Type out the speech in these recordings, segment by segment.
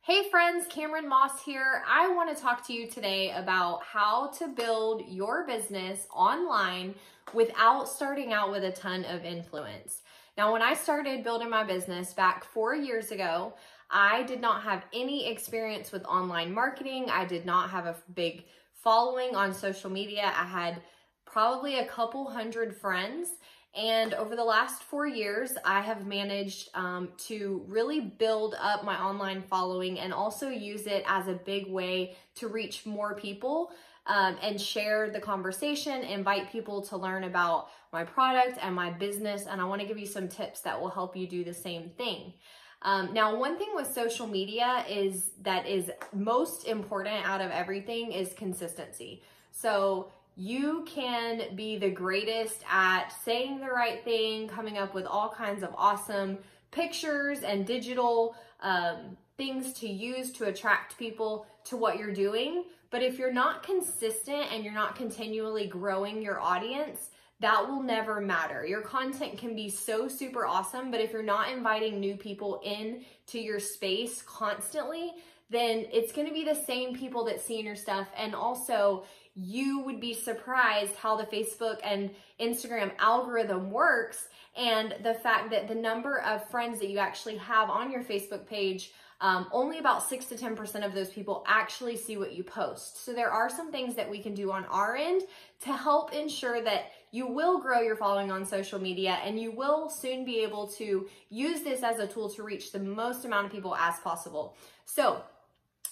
Hey friends, Cameron Moss here. I want to talk to you today about how to build your business online without starting out with a ton of influence. Now, when I started building my business back 4 years ago, I did not have any experience with online marketing. I did not have a big following on social media. I had probably a couple hundred friends. And over the last 4 years, I have managed to really build up my online following and also use it as a big way to reach more people and share the conversation, invite people to learn about my product and my business. And I want to give you some tips that will help you do the same thing. Now, one thing with social media that is most important out of everything is consistency. So you can be the greatest at saying the right thing, coming up with all kinds of awesome pictures and digital things to use to attract people to what you're doing. But if you're not consistent and you're not continually growing your audience, that will never matter. Your content can be so super awesome, but if you're not inviting new people in to your space constantly, then it's going to be the same people that see your stuff. And also, you would be surprised how the Facebook and Instagram algorithm works, and the fact that the number of friends that you actually have on your Facebook page, only about 6 to 10% of those people actually see what you post. So there are some things that we can do on our end to help ensure that you will grow your following on social media, and you will soon be able to use this as a tool to reach the most amount of people as possible. So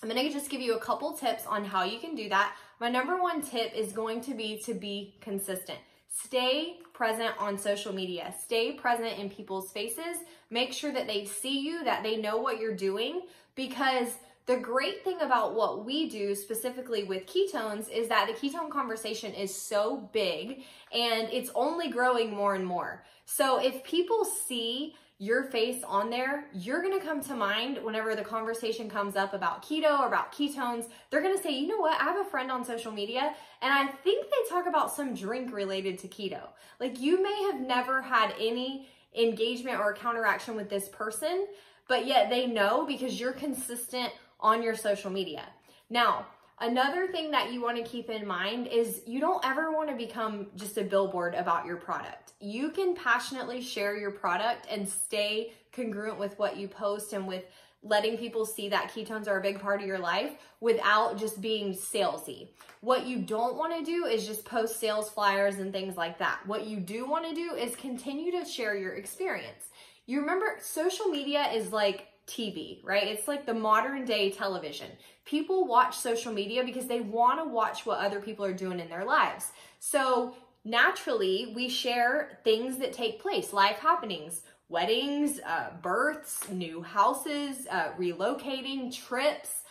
I'm going to just give you a couple tips on how you can do that. My number one tip is going to be consistent. Stay present on social media. Stay present in people's faces. Make sure that they see you, that they know what you're doing, because the great thing about what we do specifically with ketones is that the ketone conversation is so big and it's only growing more and more. So if people see your face on there, you're gonna come to mind whenever the conversation comes up about keto or about ketones. They're gonna say, you know what, I have a friend on social media and I think they talk about some drink related to keto. Like, you may have never had any engagement or counteraction with this person, but yet they know because you're consistent on your social media. Now, another thing that you want to keep in mind is you don't ever want to become just a billboard about your product. You can passionately share your product and stay congruent with what you post and with letting people see that ketones are a big part of your life without just being salesy. What you don't want to do is just post sales flyers and things like that. What you do want to do is continue to share your experience. You remember, social media is like TV, right? It's like the modern day television. People watch social media because they want to watch what other people are doing in their lives. So naturally, we share things that take place, life happenings, weddings, births, new houses, relocating, trips,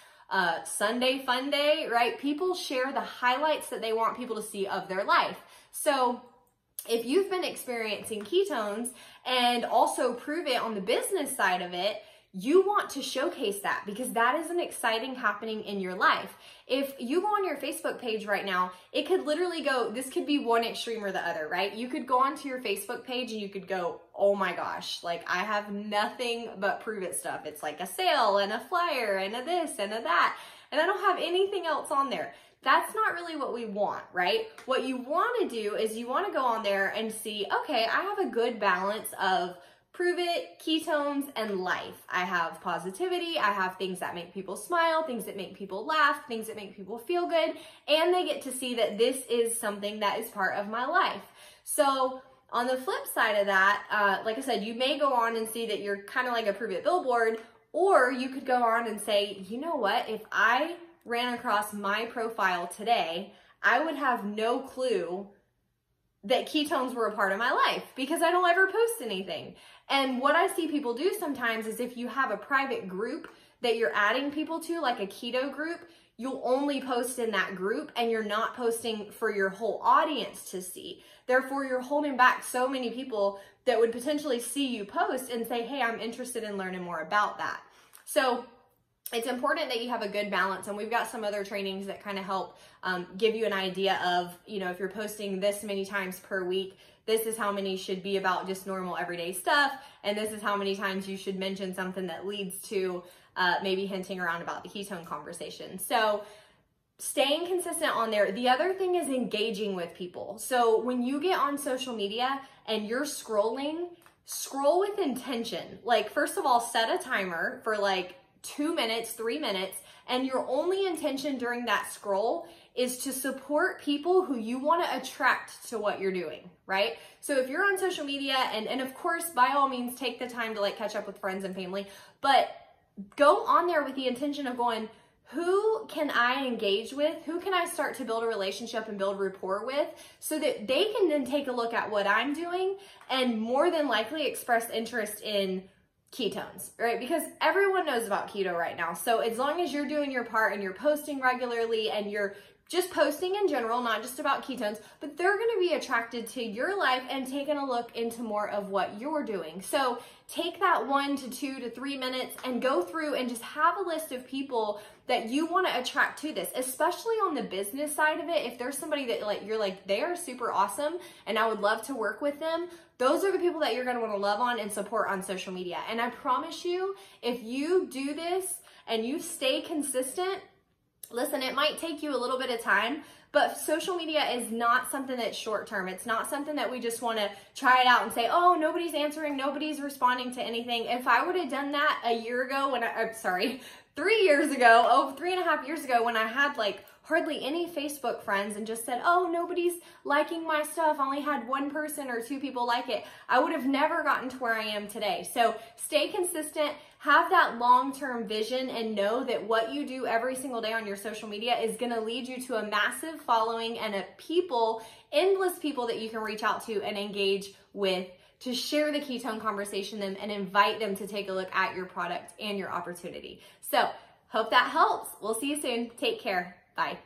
Sunday fun day, right? People share the highlights that they want people to see of their life. So if you've been experiencing ketones and also prove it on the business side of it, you want to showcase that because that is an exciting happening in your life. If you go on your Facebook page right now, it could literally go, this could be one extreme or the other, right? You could go onto your Facebook page and you could go, oh my gosh, like I have nothing but prove it stuff. It's like a sale and a flyer and a this and a that, and I don't have anything else on there. That's not really what we want, right? What you want to do is you want to go on there and see, okay, I have a good balance of prove it, ketones, and life. I have positivity, I have things that make people smile, things that make people laugh, things that make people feel good, and they get to see that this is something that is part of my life. So on the flip side of that, like I said, you may go on and see that you're kind of like a prove it billboard, or you could go on and say, you know what, if I ran across my profile today, I would have no clue that ketones were a part of my life because I don't ever post anything. And what I see people do sometimes is if you have a private group that you're adding people to, like a keto group, you'll only post in that group and you're not posting for your whole audience to see. Therefore, you're holding back so many people that would potentially see you post and say, hey, I'm interested in learning more about that. So it's important that you have a good balance, and we've got some other trainings that kind of help give you an idea of, you know, if you're posting this many times per week, this is how many should be about just normal everyday stuff, and this is how many times you should mention something that leads to maybe hinting around about the ketone conversation. So staying consistent on there. The other thing is engaging with people. So when you get on social media and you're scrolling, scroll with intention. Like, first of all, set a timer for like 2 minutes, 3 minutes, and your only intention during that scroll is to support people who you want to attract to what you're doing, right? So if you're on social media, and of course, by all means, take the time to like catch up with friends and family, but go on there with the intention of going, who can I engage with? Who can I start to build a relationship and build rapport with so that they can then take a look at what I'm doing and more than likely express interest in ketones, right? Because everyone knows about keto right now. So as long as you're doing your part and you're posting regularly and you're just posting in general, not just about ketones, but they're going to be attracted to your life and taking a look into more of what you're doing. So take that 1 to 2 to 3 minutes and go through and just have a list of people that you want to attract to this, especially on the business side of it. If there's somebody that like you're like, they are super awesome and I would love to work with them, those are the people that you're going to want to love on and support on social media. And I promise you, if you do this and you stay consistent, listen, it might take you a little bit of time, but social media is not something that's short term. It's not something that we just want to try it out and say, oh, nobody's answering, nobody's responding to anything. If I would have done that a year ago when I'm sorry, 3 years ago, 3.5 years ago, when I had like hardly any Facebook friends and just said, oh, nobody's liking my stuff, I only had 1 person or 2 people like it, I would have never gotten to where I am today. So stay consistent, have that long-term vision, and know that what you do every single day on your social media is gonna lead you to a massive following and a people, endless people that you can reach out to and engage with to share the ketone conversation and invite them to take a look at your product and your opportunity. So hope that helps. We'll see you soon. Take care. Bye.